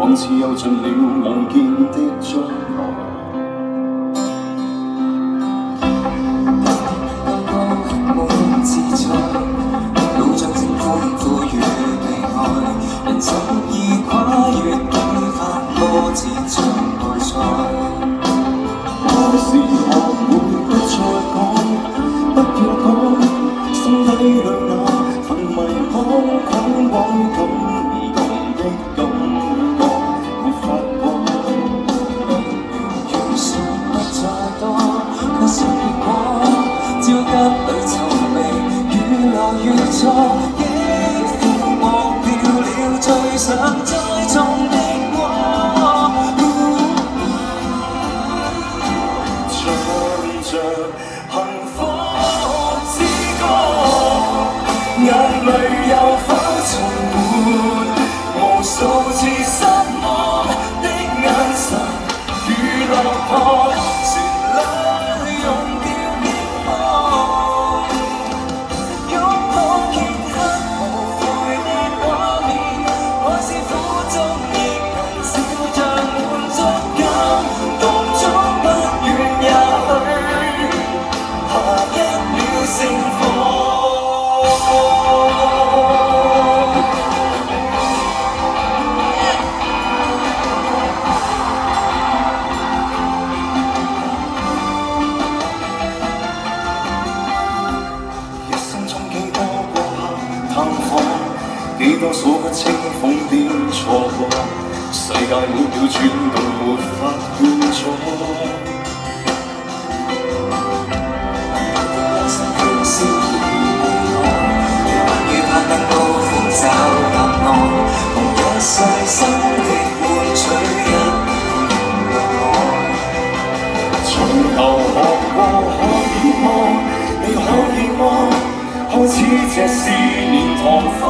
仿似又盡了望見的將來。滿自在，腦像正歡呼與被愛，人生已跨越幾番波折像內在。我是學會不再講，不要講，心底裏那份迷惘捆綁感移動的感覺，沒法講。如信不再多，卻信結果，焦急裏皺眉，越來越錯，亦乎忘掉了最想栽種的花。唱着幸福之歌，眼淚又否重沒無數次失望的眼神與落魄，旋律用掉激昂，擁抱揭黑無悔的畫面，愛是苦中亦能笑着滿足感動中不遠也許下一秒盛放。一生中幾多過客探訪，幾多數不清瘋癲錯過，世界每秒轉動沒法勸阻。笑與攀登高峰找答案，用一世生力換取一半愛。從頭學過可以麼？你可以麼？開始這是年堂花。